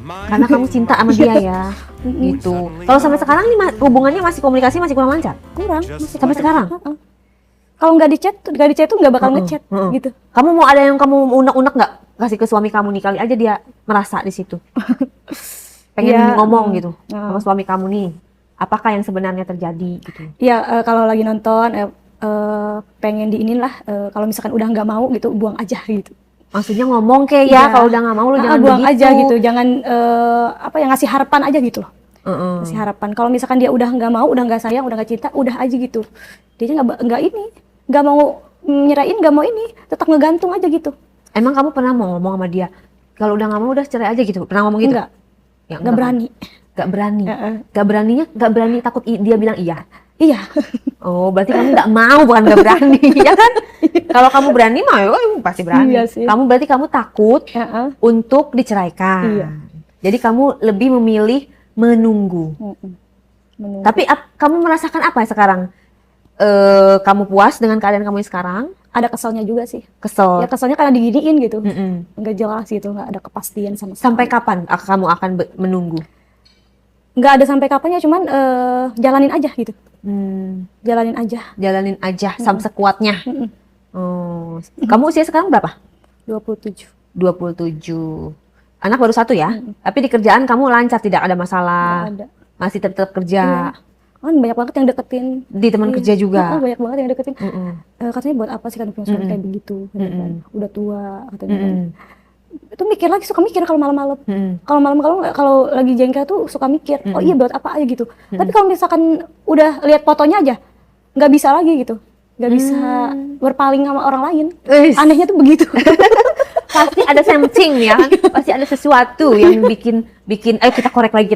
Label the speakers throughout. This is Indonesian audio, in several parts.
Speaker 1: Karena kamu cinta sama dia ya. Gitu. Kalau sampai sekarang nih hubungannya masih komunikasi masih kurang lancar?
Speaker 2: Kurang.
Speaker 1: Sampai sekarang?
Speaker 2: Kalau nggak di chat tuh nggak bakal ngechat gitu.
Speaker 1: Kamu mau ada yang kamu unek-unek nggak kasih ke suami kamu nih, kali aja dia merasa di situ pengen ngomong gitu sama suami kamu nih, apakah yang sebenarnya terjadi gitu?
Speaker 2: Ya kalau lagi nonton pengen diinin lah, kalau misalkan udah nggak mau gitu buang aja gitu.
Speaker 1: Maksudnya ngomong kayak kalau udah nggak mau lu jangan
Speaker 2: buang
Speaker 1: begitu
Speaker 2: aja gitu, jangan ngasih harapan aja gitu loh. Ngasih harapan. Kalau misalkan dia udah nggak mau, udah nggak sayang, udah nggak cinta, udah aja gitu. Dia nggak mau nyerahin, nggak mau ini, tetap ngegantung aja gitu.
Speaker 1: Emang kamu pernah mau ngomong sama dia kalau udah nggak mau udah cerai aja gitu? Pernah ngomong gitu?
Speaker 2: Enggak. Ya, nggak berani.
Speaker 1: Nggak berani. Nggak berani takut dia bilang iya.
Speaker 2: Iya.
Speaker 1: Oh, berarti kamu nggak mau, bukan nggak berani, ya kan? Kalau kamu berani mah pasti berani.
Speaker 2: Iya sih.
Speaker 1: Berarti kamu takut untuk diceraikan.
Speaker 2: Iya.
Speaker 1: Jadi kamu lebih memilih menunggu. Tapi kamu merasakan apa sekarang? Kamu puas dengan keadaan kamu yang sekarang?
Speaker 2: Ada keselnya juga sih.
Speaker 1: Kesel.
Speaker 2: Ya keselnya karena diginiin gitu. Nggak jelas gitu, nggak ada kepastian sama sekali.
Speaker 1: Sampai kapan kamu akan menunggu?
Speaker 2: Nggak ada sampai kapannya, cuman jalanin aja gitu. Jalanin aja
Speaker 1: sampai sekuatnya. Kamu usia sekarang berapa?
Speaker 2: 27.
Speaker 1: Anak baru 1 ya? Tapi di kerjaan kamu lancar, tidak ada masalah?
Speaker 2: Nggak ada.
Speaker 1: Masih tetap kerja?
Speaker 2: Kan banyak banget yang deketin.
Speaker 1: Di teman kerja juga?
Speaker 2: Banyak banget yang deketin. Katanya buat apa sih kan punya suami kayak begitu, udah tua katanya kan. Itu suka mikir kalau malam-malam. Kalau lagi jengkel tuh suka mikir, oh iya buat apa aja gitu. Tapi kalau misalkan udah lihat fotonya aja, nggak bisa lagi gitu, nggak bisa berpaling sama orang lain. Anehnya tuh begitu.
Speaker 1: Pasti ada something ya, pasti ada sesuatu yang bikin ayo kita korek lagi.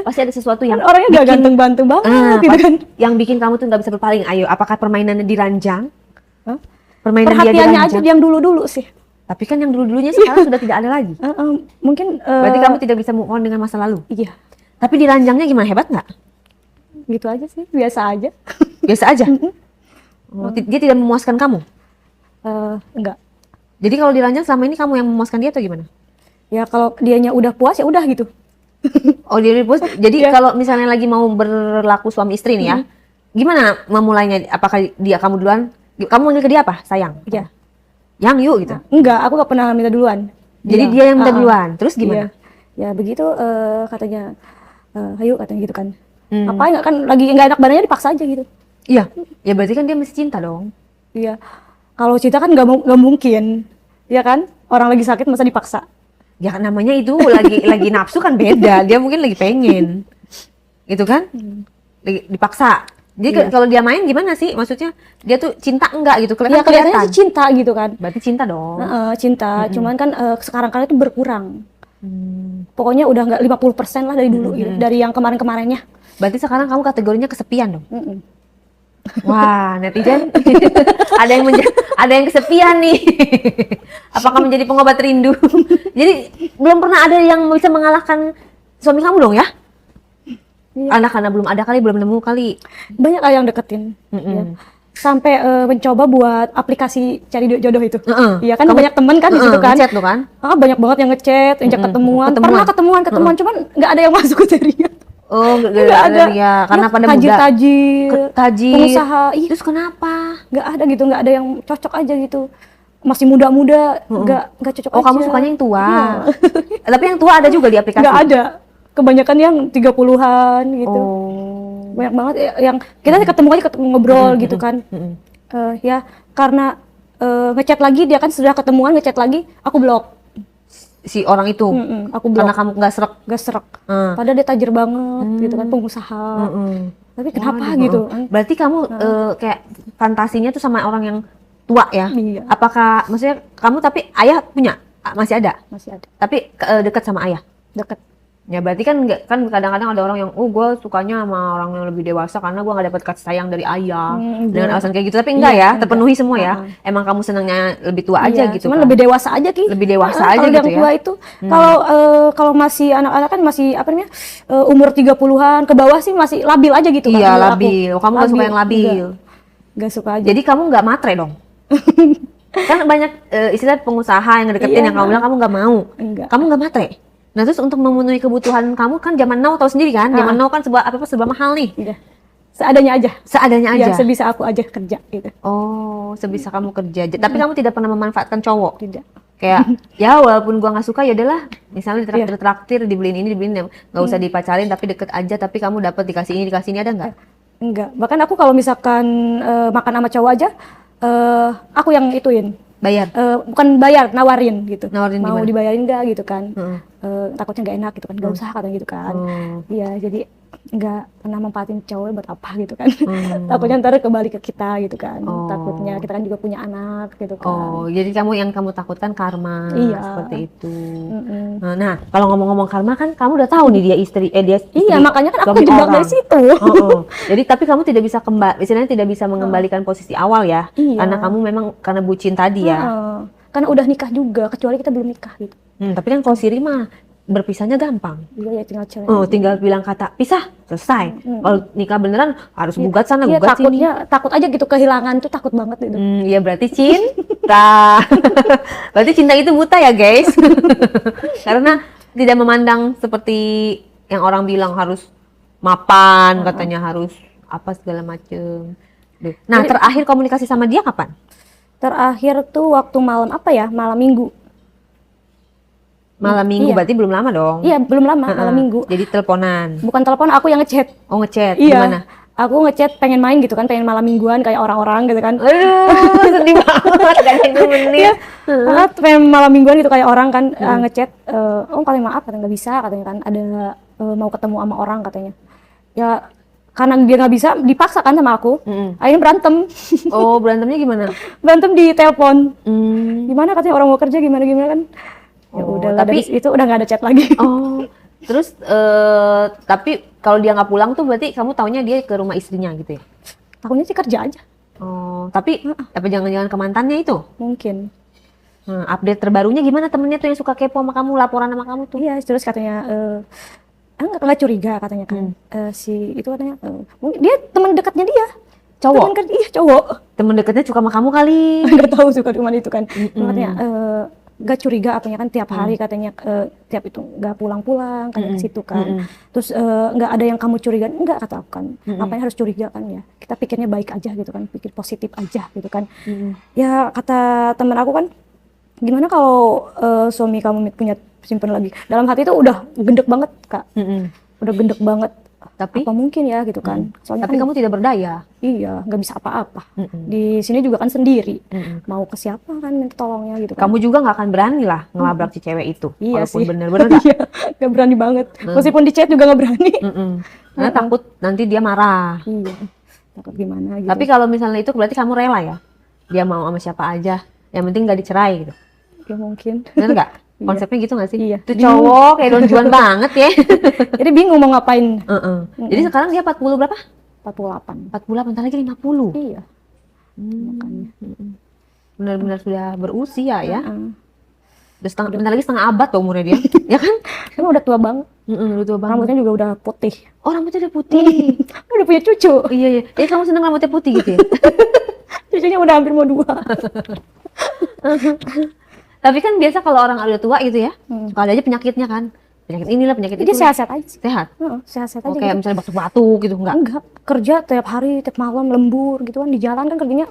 Speaker 1: Pasti ada sesuatu yang
Speaker 2: orangnya nggak ganteng-ganteng banget gitu kan.
Speaker 1: Yang bikin kamu tuh nggak bisa berpaling. Ayo, apakah permainannya diranjang?
Speaker 2: Perhatiannya aja yang dulu-dulu sih.
Speaker 1: Tapi kan yang dulu-dulunya sekarang sudah tidak ada lagi.
Speaker 2: Mungkin
Speaker 1: berarti kamu tidak bisa move on dengan masa lalu.
Speaker 2: Iya.
Speaker 1: Tapi diranjangnya gimana, hebat nggak?
Speaker 2: Gitu aja sih, biasa aja.
Speaker 1: Biasa aja? Dia tidak memuaskan kamu?
Speaker 2: Enggak.
Speaker 1: Jadi kalau diranjang selama ini kamu yang memuaskan dia atau gimana?
Speaker 2: Ya kalau dianya udah puas ya udah gitu.
Speaker 1: Oh, dia udah puas. Jadi kalau misalnya lagi mau berlaku suami istri nih ya, gimana memulainya? Apakah dia kamu duluan? Kamu manggil ke dia apa? Sayang?
Speaker 2: Iya.
Speaker 1: Yang yuk gitu?
Speaker 2: Enggak, aku gak pernah minta duluan.
Speaker 1: Jadi dia yang minta duluan? Terus gimana?
Speaker 2: Ya begitu katanya, ayo katanya gitu kan. Apa enggak kan lagi nggak enak badannya dipaksa aja gitu.
Speaker 1: Iya. Ya berarti kan dia mesti cinta dong.
Speaker 2: Iya. Kalau cinta kan nggak mungkin. Ya kan? Orang lagi sakit masa dipaksa.
Speaker 1: Ya namanya itu lagi nafsu kan beda. Dia mungkin lagi pengen. Gitu kan? Lagi dipaksa. Jadi kalau dia main gimana sih? Maksudnya dia tuh cinta enggak gitu?
Speaker 2: Ya kelihatannya sih cinta gitu kan.
Speaker 1: Berarti cinta dong.
Speaker 2: Cinta. Cuman kan sekarang itu berkurang. Pokoknya udah nggak 50% lah dari dulu gitu. Dari yang kemarin-kemarinnya.
Speaker 1: Berarti sekarang kamu kategorinya kesepian dong? Wah, netizen ada yang kesepian nih. Apakah menjadi pengobat rindu? Jadi belum pernah ada yang bisa mengalahkan suami kamu dong ya? Karena belum ada kali, belum nemu kali.
Speaker 2: Banyak yang deketin. Ya. Sampai mencoba buat aplikasi cari jodoh itu. Iya kan banyak temen kan di situ kan.
Speaker 1: Ngechat lo kan?
Speaker 2: Banyak banget yang ngechat, ngajak ketemuan. Pernah ketemuan, cuman nggak ada yang masuk ke dia.
Speaker 1: Oh, nggak ada ya, karena pada muda. Tajir,
Speaker 2: pengusaha.
Speaker 1: Terus kenapa?
Speaker 2: Nggak ada gitu, nggak ada yang cocok aja gitu. Masih muda-muda, nggak cocok aja.
Speaker 1: Oh, kamu sukanya yang tua. Tapi yang tua ada juga di aplikasi?
Speaker 2: Nggak ada. Kebanyakan yang 30-an gitu. Banyak banget yang kita ketemu ngobrol gitu kan. Ya karena ngechat lagi, dia kan sudah ketemuan, ngechat lagi, aku blok.
Speaker 1: Si orang itu?
Speaker 2: Aku blok.
Speaker 1: Karena kamu nggak serak?
Speaker 2: Padahal dia tajir banget gitu kan, pengusaha. Tapi kenapa gitu?
Speaker 1: Berarti kamu kayak fantasinya tuh sama orang yang tua ya?
Speaker 2: Iya.
Speaker 1: Apakah, maksudnya kamu tapi ayah punya? Masih ada?
Speaker 2: Masih ada.
Speaker 1: Tapi dekat sama ayah?
Speaker 2: Dekat.
Speaker 1: Ya berarti kan kadang-kadang ada orang yang gue sukanya sama orang yang lebih dewasa karena gue nggak dapat kasih sayang dari ayah dengan alasan kayak gitu, tapi enggak ya, terpenuhi semua ya. Emang kamu senangnya lebih tua aja gitu?
Speaker 2: Cuman kan lebih dewasa aja Ki.
Speaker 1: Lebih dewasa aja gitu ya.
Speaker 2: Kalau yang tua itu kalau masih anak-anak kan masih umur 30-an ke bawah sih masih labil aja gitu.
Speaker 1: Iya labil. Kamu nggak suka yang labil?
Speaker 2: Nggak suka aja.
Speaker 1: Jadi kamu nggak matre dong? Kan banyak istilah pengusaha yang deketin yang kamu bilang kamu nggak mau.
Speaker 2: Enggak.
Speaker 1: Kamu nggak matre? Nah terus untuk memenuhi kebutuhan kamu kan zaman now tahu sendiri kan, zaman now kan serba mahal nih.
Speaker 2: Iya. Seadanya aja.
Speaker 1: Seadanya aja.
Speaker 2: Ya, sebisa aku aja kerja gitu.
Speaker 1: Oh, sebisa kamu kerja. Tapi kamu tidak pernah memanfaatkan cowok?
Speaker 2: Tidak.
Speaker 1: Kayak ya walaupun gua nggak suka ya udahlah, misalnya ditraktir, dibeliin ini, dibeliin, nggak usah dipacarin tapi deket aja, tapi kamu dapat dikasih ini ada nggak?
Speaker 2: Enggak. Bahkan aku kalau misalkan makan sama cowok aja, aku yang ituin.
Speaker 1: Bayar?
Speaker 2: Bukan bayar, nawarin gitu.
Speaker 1: Nawarin
Speaker 2: mau
Speaker 1: gimana?
Speaker 2: dibayarin nggak gitu kan? Takutnya nggak enak gitu kan, nggak usah katanya gitu kan. Iya, jadi nggak pernah mempatin cowok buat apa gitu kan. Takutnya ntar kembali ke kita gitu kan. Takutnya kita kan juga punya anak gitu kan.
Speaker 1: Oh, jadi yang kamu takutkan karma, seperti itu. Nah, kalau ngomong-ngomong karma kan kamu udah tahu nih dia istri.
Speaker 2: Iya, makanya kan aku jebak dari situ.
Speaker 1: Jadi tapi kamu tidak bisa istilahnya tidak bisa mengembalikan posisi awal ya, karena kamu memang karena bucin tadi ya.
Speaker 2: Karena udah nikah juga, kecuali kita belum nikah gitu.
Speaker 1: Tapi kan kalau Siri mah berpisahnya gampang.
Speaker 2: Iya ya, tinggal cerai.
Speaker 1: Tinggal bilang kata pisah, selesai. Kalau nikah beneran harus gugat sana, gugat sini.
Speaker 2: Takut aja gitu, kehilangan tuh takut banget gitu.
Speaker 1: Iya berarti cinta. Berarti cinta itu buta ya guys. Karena tidak memandang seperti yang orang bilang harus mapan, katanya harus apa segala macem. Nah, terakhir komunikasi sama dia kapan?
Speaker 2: Terakhir tuh waktu malam apa ya? Malam minggu.
Speaker 1: Malam minggu berarti belum lama dong?
Speaker 2: Iya, belum lama, malam minggu.
Speaker 1: Jadi teleponan?
Speaker 2: Bukan telepon, aku yang ngechat.
Speaker 1: Oh, ngechat?
Speaker 2: Iya.
Speaker 1: Gimana?
Speaker 2: Aku ngechat pengen main gitu kan, pengen malam mingguan kayak orang-orang gitu kan.
Speaker 1: Aduh, sedih banget kan itu menit.
Speaker 2: Pengen malam mingguan gitu kayak orang kan, ngechat, oh paling maaf katanya nggak bisa katanya kan, ada mau ketemu sama orang katanya. Ya karena dia nggak bisa, dipaksa kan sama aku, akhirnya berantem.
Speaker 1: Oh, berantemnya gimana?
Speaker 2: Berantem di telepon. Gimana katanya orang mau kerja gimana kan? Ya udah, tapi itu udah nggak ada chat lagi.
Speaker 1: Oh, terus tapi kalau dia nggak pulang tuh berarti kamu taunya dia ke rumah istrinya gitu ya?
Speaker 2: Tahunya sih kerja aja.
Speaker 1: Oh, tapi apa jangan-jangan ke mantannya itu?
Speaker 2: Mungkin.
Speaker 1: Update terbarunya gimana temennya tuh yang suka kepo sama kamu, laporan sama kamu tuh?
Speaker 2: Iya, terus katanya nggak curiga katanya kan. Si itu katanya dia teman dekatnya dia.
Speaker 1: Cowok?
Speaker 2: Iya, cowok.
Speaker 1: Temen dekatnya suka sama kamu kali?
Speaker 2: Nggak tahu suka cuma itu kan. Katanya gak curiga apanya kan tiap hari katanya tiap itu nggak pulang-pulang kayak ke situ kan. Terus nggak ada yang kamu curiga, enggak kata aku kan. Apanya harus curiga kan ya, kita pikirnya baik aja gitu kan, pikir positif aja gitu kan. Ya kata temen aku kan, gimana kalau suami kamu punya simpen lagi, dalam hati itu udah gendek banget kak. Udah gendek banget. Tapi apa mungkin ya gitu kan. Soalnya
Speaker 1: tapi
Speaker 2: kan,
Speaker 1: kamu tidak berdaya.
Speaker 2: Iya, nggak bisa apa-apa. Di sini juga kan sendiri. Mau ke siapa kan minta tolongnya gitu kan.
Speaker 1: Kamu juga nggak akan berani lah ngelabrak si cewek itu.
Speaker 2: Iya
Speaker 1: walaupun
Speaker 2: sih.
Speaker 1: bener-bener nggak?
Speaker 2: Iya, nggak berani banget. Meskipun di chat juga nggak berani.
Speaker 1: Karena takut nanti dia marah.
Speaker 2: Iya, takut gimana gitu.
Speaker 1: Tapi kalau misalnya itu berarti kamu rela ya? Dia mau sama siapa aja, yang penting nggak dicerai gitu.
Speaker 2: Ya mungkin.
Speaker 1: Bener nggak? Konsepnya gitu nggak sih?
Speaker 2: Iya.
Speaker 1: Itu cowok kayak Don Juan banget ya.
Speaker 2: Jadi bingung mau ngapain.
Speaker 1: Jadi sekarang dia 40 berapa?
Speaker 2: 48.
Speaker 1: 48, ntar lagi 50.
Speaker 2: Iya. Makanya.
Speaker 1: Benar-benar sudah berusia ya. Bentar lagi setengah abad tuh umurnya dia. Ya kan?
Speaker 2: Emang udah tua banget.
Speaker 1: Udah tua banget.
Speaker 2: Rambutnya juga udah putih.
Speaker 1: Oh, rambutnya udah putih.
Speaker 2: Udah punya cucu.
Speaker 1: Iya. Jadi kamu seneng rambutnya putih gitu ya?
Speaker 2: Cucunya udah hampir mau 2.
Speaker 1: Tapi kan biasa kalau orang udah tua gitu ya, suka ada aja penyakitnya kan. Penyakit inilah, penyakit itu.
Speaker 2: Dia sehat-sehat aja sih.
Speaker 1: Sehat?
Speaker 2: Sehat-sehat
Speaker 1: Oh,
Speaker 2: aja
Speaker 1: kayak
Speaker 2: gitu.
Speaker 1: misalnya batuk-batuk gitu, enggak?
Speaker 2: Enggak, kerja tiap hari, tiap malam lembur gitu kan. Di jalan kan kerjanya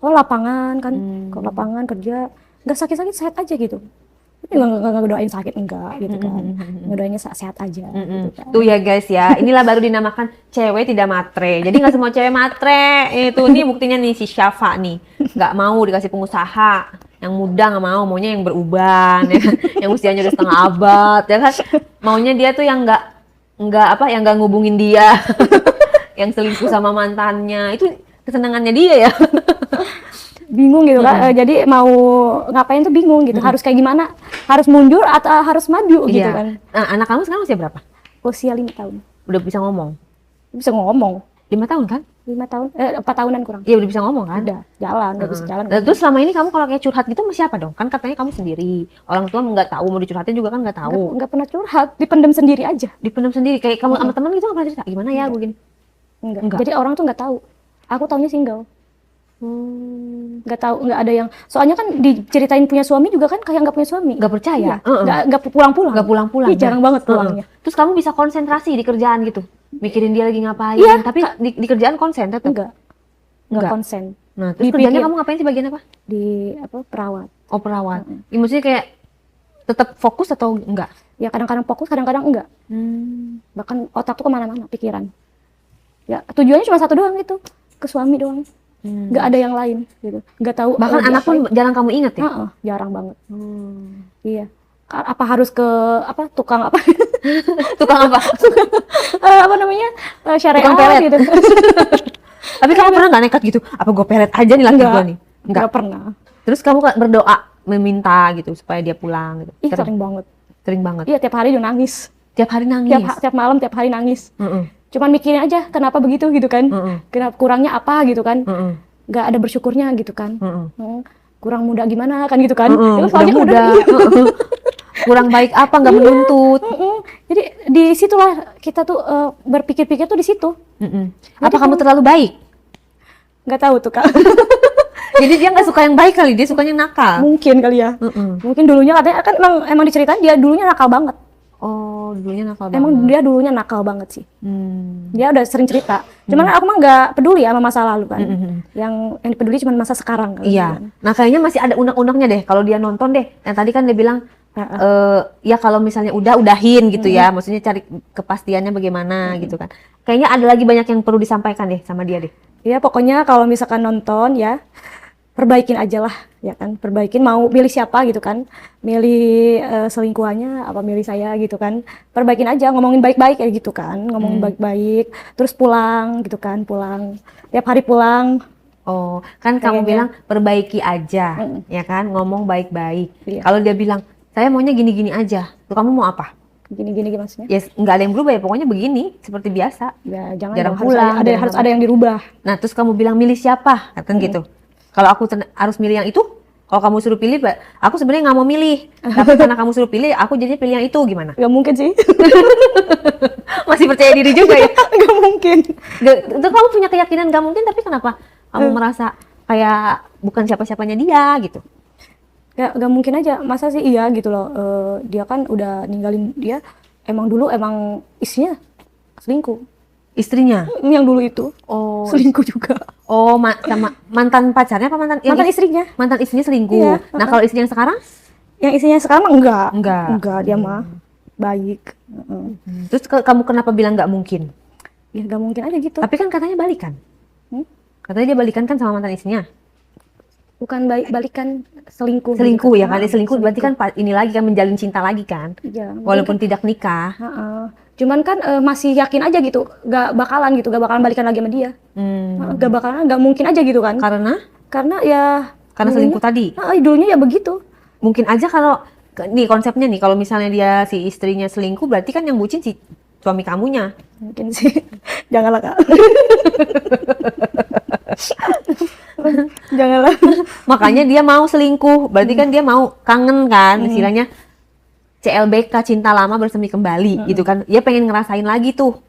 Speaker 2: lapangan kan. Ke lapangan kerja, nggak sakit-sakit, sehat aja gitu. Nggak ngedoain sakit, enggak gitu kan. Ngedoainnya sehat aja gitu kan.
Speaker 1: Tuh ya guys ya, inilah baru dinamakan cewek tidak matre. Jadi nggak semua cewek matre. Ini buktinya nih si Syafa nih. Nggak mau dikasih pengusaha. Yang muda nggak mau, maunya yang beruban, ya kan? Yang usianya udah setengah abad, ya kan? Maunya dia tuh yang nggak ngubungin dia, yang selingkuh sama mantannya, itu kesenangannya dia ya.
Speaker 2: Bingung gitu kan, jadi mau ngapain tuh bingung gitu, harus kayak gimana, harus mundur atau harus maju gitu kan.
Speaker 1: Nah, anak kamu sekarang usia berapa?
Speaker 2: Usia 5 tahun.
Speaker 1: Udah bisa ngomong?
Speaker 2: Bisa ngomong.
Speaker 1: 5 tahun kan?
Speaker 2: 5 tahun, 4 tahunan kurang.
Speaker 1: Iya udah bisa ngomong kan?
Speaker 2: Udah, jalan, udah bisa jalan.
Speaker 1: Nah, terus selama ini kamu kalau kayak curhat gitu sama siapa dong? Kan katanya kamu sendiri, orang tua nggak tahu, mau dicurhatin juga kan nggak tahu.
Speaker 2: Nggak pernah curhat, dipendam sendiri aja.
Speaker 1: Dipendam sendiri, kayak kamu sama teman gitu nggak pernah cerita, gimana ya gue gini?
Speaker 2: Enggak. Jadi orang tuh nggak tahu. Aku taunya single. Nggak tahu, nggak ada yang, soalnya kan diceritain punya suami juga kan kayak nggak punya suami.
Speaker 1: Nggak percaya.
Speaker 2: Nggak pulang-pulang.
Speaker 1: Nggak pulang-pulang.
Speaker 2: Iya, jarang banget pulangnya.
Speaker 1: Terus kamu bisa konsentrasi di kerjaan gitu, mikirin dia lagi ngapain.
Speaker 2: Iya.
Speaker 1: Tapi di kerjaan konsen tetap.
Speaker 2: Nggak konsen.
Speaker 1: Nah, terus kerjanya kamu ngapain sih, bagian apa?
Speaker 2: Di perawat.
Speaker 1: Oh, perawat. Ya, maksudnya kayak tetap fokus atau enggak?
Speaker 2: Ya kadang-kadang fokus, kadang-kadang enggak. Bahkan otak tuh kemana-mana, pikiran. Ya tujuannya cuma satu doang gitu, ke suami doang. Nggak ada yang lain gitu. Nggak tahu.
Speaker 1: Bahkan anak pun jarang kamu inget ya?
Speaker 2: Jarang banget. Iya. Apa harus ke tukang apa?
Speaker 1: Tukang apa?
Speaker 2: Apa namanya? Syariah
Speaker 1: Tukang pelet
Speaker 2: gitu.
Speaker 1: Tapi kamu pernah nggak nekat gitu? Apa gue pelet aja nih laki gue nih?
Speaker 2: Nggak pernah.
Speaker 1: Terus kamu berdoa meminta gitu supaya dia pulang gitu?
Speaker 2: Ih, sering banget.
Speaker 1: Sering banget?
Speaker 2: Iya, tiap hari dia nangis.
Speaker 1: Tiap hari nangis?
Speaker 2: Tiap malam, tiap hari nangis. Cuman mikirin aja kenapa begitu gitu kan. Kenapa, kurangnya apa gitu kan. Nggak ada bersyukurnya gitu kan. Kurang muda gimana kan gitu kan.
Speaker 1: Kurang muda. Kurang baik apa, nggak menuntut.
Speaker 2: Jadi di situlah kita tuh berpikir-pikir tuh di situ.
Speaker 1: Apa kamu terlalu baik?
Speaker 2: Nggak tahu tuh Kak.
Speaker 1: Jadi dia nggak suka yang baik kali, dia sukanya nakal.
Speaker 2: Mungkin kali ya. Mungkin dulunya katanya kan emang diceritain dia dulunya nakal banget.
Speaker 1: Oh, dulunya nakal banget.
Speaker 2: Emang dia dulunya nakal banget sih. Dia udah sering cerita. Cuman aku mah nggak peduli sama masa lalu kan. Yang peduli cuma masa sekarang.
Speaker 1: Iya. Nah kayaknya masih ada unek-uneknya deh kalau dia nonton deh. Yang tadi kan dia bilang ya kalau misalnya udahin gitu ya. Maksudnya cari kepastiannya bagaimana gitu kan. Kayaknya ada lagi banyak yang perlu disampaikan deh sama dia deh.
Speaker 2: Ya pokoknya kalau misalkan nonton ya perbaikin aja lah ya kan, perbaikin, mau milih siapa gitu kan, milih selingkuhannya apa milih saya gitu kan, perbaikin aja, ngomongin baik-baik kayak gitu kan, ngomongin baik-baik, terus pulang gitu kan, pulang tiap hari pulang.
Speaker 1: Oh kan kamu bilang perbaiki aja ya kan, ngomong baik-baik. Kalau dia bilang saya maunya gini-gini aja, tuh kamu mau apa?
Speaker 2: Gini-gini maksudnya?
Speaker 1: Ya nggak ada yang berubah ya, pokoknya begini seperti biasa.
Speaker 2: Ya jangan
Speaker 1: jarang
Speaker 2: dong,
Speaker 1: pulang,
Speaker 2: harus ada yang dirubah.
Speaker 1: Nah terus kamu bilang milih siapa, kan gitu. Kalau aku harus milih yang itu, kalau kamu suruh pilih, aku sebenarnya nggak mau milih. Tapi karena kamu suruh pilih, aku jadinya pilih yang itu, gimana?
Speaker 2: Gak mungkin sih.
Speaker 1: Masih percaya diri juga ya?
Speaker 2: Gak mungkin.
Speaker 1: Itu kamu punya keyakinan gak mungkin, tapi kenapa kamu merasa kayak bukan siapa-siapanya dia gitu?
Speaker 2: Gak mungkin aja, masa sih iya gitu loh. Dia kan udah ninggalin dia, emang dulu istrinya selingkuh.
Speaker 1: Istrinya?
Speaker 2: Yang dulu itu.
Speaker 1: Oh.
Speaker 2: Selingkuh juga.
Speaker 1: Oh, sama mantan pacarnya apa mantan?
Speaker 2: Mantan istrinya.
Speaker 1: Mantan istrinya selingkuh. Iya, nah kalau istrinya yang sekarang?
Speaker 2: Yang istrinya sekarang mah enggak.
Speaker 1: Enggak,
Speaker 2: dia mah baik.
Speaker 1: Terus kamu kenapa bilang nggak mungkin?
Speaker 2: Ya nggak mungkin aja gitu.
Speaker 1: Tapi kan katanya balikan. Katanya dia balikan kan sama mantan istrinya.
Speaker 2: Bukan balikan, selingkuh.
Speaker 1: Selingkuh ya kan? Selingkuh berarti kan ini lagi kan, menjalin cinta lagi kan?
Speaker 2: Iya.
Speaker 1: Walaupun tidak nikah.
Speaker 2: Cuman kan masih yakin aja gitu, gak bakalan balikan lagi sama dia. Gak mungkin aja gitu kan. Karena ya
Speaker 1: karena selingkuh tadi.
Speaker 2: Dulunya ya begitu.
Speaker 1: Mungkin aja kalau nih konsepnya nih, kalau misalnya dia si istrinya selingkuh, berarti kan yang bucin si suami kamunya.
Speaker 2: Mungkin sih. Janganlah Kak. Janganlah.
Speaker 1: Makanya dia mau selingkuh, berarti kan dia mau kangen kan, istilahnya CLBK, cinta lama bersemi kembali gitu kan. Dia pengen ngerasain lagi tuh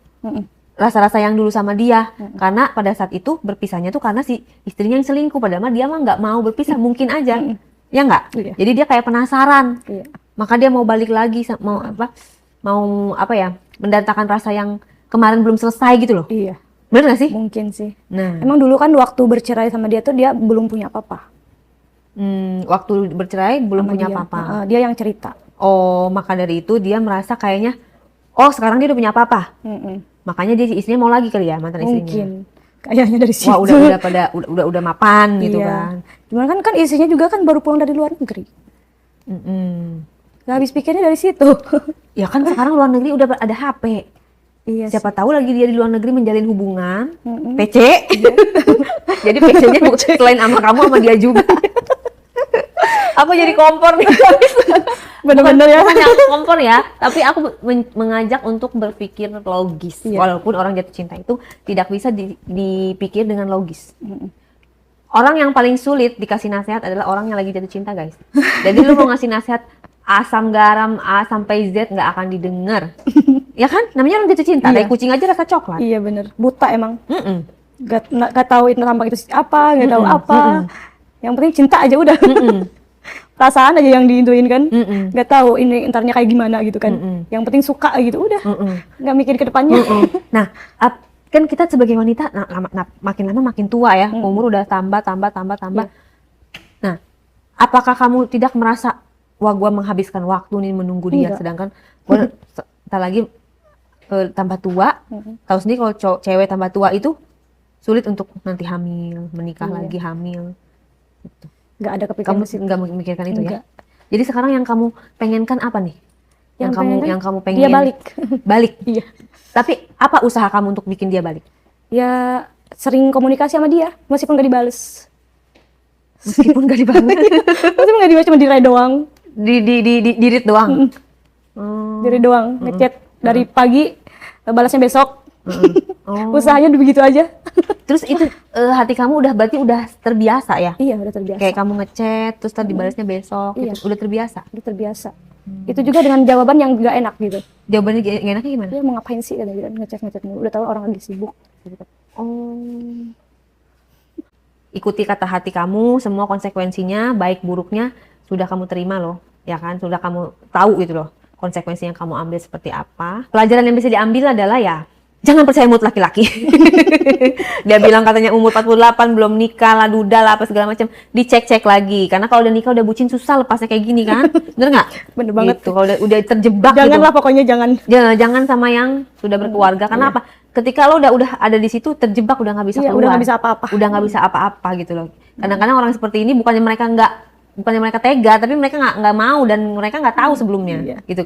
Speaker 1: rasa-rasa yang dulu sama dia. Karena pada saat itu berpisahnya tuh karena si istrinya yang selingkuh, padahal dia mah nggak mau berpisah, mungkin aja. Ya nggak? Iya. Jadi dia kayak penasaran. Iya. Maka dia mau balik lagi, mau apa ya, mendatangkan rasa yang kemarin belum selesai gitu loh.
Speaker 2: Iya.
Speaker 1: Bener gak sih?
Speaker 2: Mungkin sih. Nah. Emang dulu kan waktu bercerai sama dia tuh dia belum punya apa-apa.
Speaker 1: Waktu bercerai belum sama punya apa-apa.
Speaker 2: Dia yang cerita.
Speaker 1: Oh, maka dari itu dia merasa kayaknya, oh sekarang dia udah punya apa-apa. Makanya dia istrinya mau lagi kali ya, mantan istrinya.
Speaker 2: Mungkin. Kayaknya dari situ.
Speaker 1: Wah, udah mapan gitu kan.
Speaker 2: Cuman kan istrinya juga kan baru pulang dari luar negeri. Gak habis pikirnya dari situ.
Speaker 1: Ya kan sekarang luar negeri udah ada HP. Iya. Siapa tahu lagi dia di luar negeri menjalin hubungan, PC. Jadi PC-nya selain sama kamu, sama dia juga. Aku jadi kompor nih.
Speaker 2: Bener-bener ya.
Speaker 1: Bukan kompor ya, tapi aku mengajak untuk berpikir logis. Walaupun orang jatuh cinta itu tidak bisa dipikir dengan logis. Orang yang paling sulit dikasih nasihat adalah orang yang lagi jatuh cinta, guys. Jadi lu mau ngasih nasihat asam garam A sampai Z nggak akan didengar. Ya kan? Namanya orang jatuh cinta. Kayak kucing aja rasa coklat.
Speaker 2: Iya bener. Buta emang. Gak tahu itu tampang itu apa, gak tahu apa. Yang penting cinta aja udah. Perasaan aja yang diintuin kan. Gak tahu ini entarnya kayak gimana gitu kan. Yang penting suka gitu udah. Gak mikir ke depannya.
Speaker 1: Nah, kan kita sebagai wanita makin lama makin tua ya. Umur udah tambah.
Speaker 2: Iya.
Speaker 1: Nah, apakah kamu tidak merasa wah gua menghabiskan waktu nih menunggu dia, sedangkan gua tak lagi tambah tua. Tahu sendiri kalau cewek tambah tua itu sulit untuk nanti hamil, menikah lagi hamil. Gitu.
Speaker 2: Gak ada kepikiran
Speaker 1: Kamu nggak memikirkan itu
Speaker 2: Enggak.
Speaker 1: ya? Jadi sekarang yang kamu pengenkan apa nih? Yang kamu pengen
Speaker 2: dia balik.
Speaker 1: Balik.
Speaker 2: Iya.
Speaker 1: Tapi apa usaha kamu untuk bikin dia balik?
Speaker 2: Ya sering komunikasi sama dia meskipun gak dibales.
Speaker 1: Meskipun gak dibalas.
Speaker 2: Meskipun gak dibales, cuma di read doang.
Speaker 1: Di read doang.
Speaker 2: Di read doang, ngechat dari pagi, balasnya besok. Usahanya udah begitu aja.
Speaker 1: Terus itu hati kamu berarti udah terbiasa ya?
Speaker 2: Iya, udah terbiasa.
Speaker 1: Kayak kamu ngechat terus tadi balasnya besok,
Speaker 2: Iya.
Speaker 1: gitu. Udah terbiasa.
Speaker 2: Udah terbiasa. Itu juga dengan jawaban yang gak enak gitu.
Speaker 1: Jawabannya gak enaknya gimana?
Speaker 2: Dia mau ngapain sih kan ngechat mulu. Udah tahu orang lagi sibuk.
Speaker 1: Oh. Ikuti kata hati kamu, semua konsekuensinya baik buruknya sudah kamu terima loh, ya kan? Sudah kamu tahu gitu loh konsekuensi yang kamu ambil seperti apa. Pelajaran yang bisa diambil adalah ya jangan percaya mood laki-laki. Dia bilang katanya umur 48 belum nikah lah, duda lah apa segala macam. Dicek-cek lagi karena kalau udah nikah udah bucin susah lepasnya kayak gini kan. Bener nggak?
Speaker 2: Bener banget.
Speaker 1: Gitu. Kalau udah terjebak
Speaker 2: Janganlah
Speaker 1: gitu.
Speaker 2: pokoknya jangan.
Speaker 1: Jangan sama yang sudah berkeluarga. Karena apa? Ketika lo udah ada di situ terjebak udah nggak bisa keluar.
Speaker 2: Udah nggak bisa apa-apa.
Speaker 1: Udah nggak bisa apa-apa gitu loh. Kadang-kadang orang seperti ini bukannya mereka tega, tapi mereka nggak mau dan mereka nggak tahu sebelumnya, gitu kan.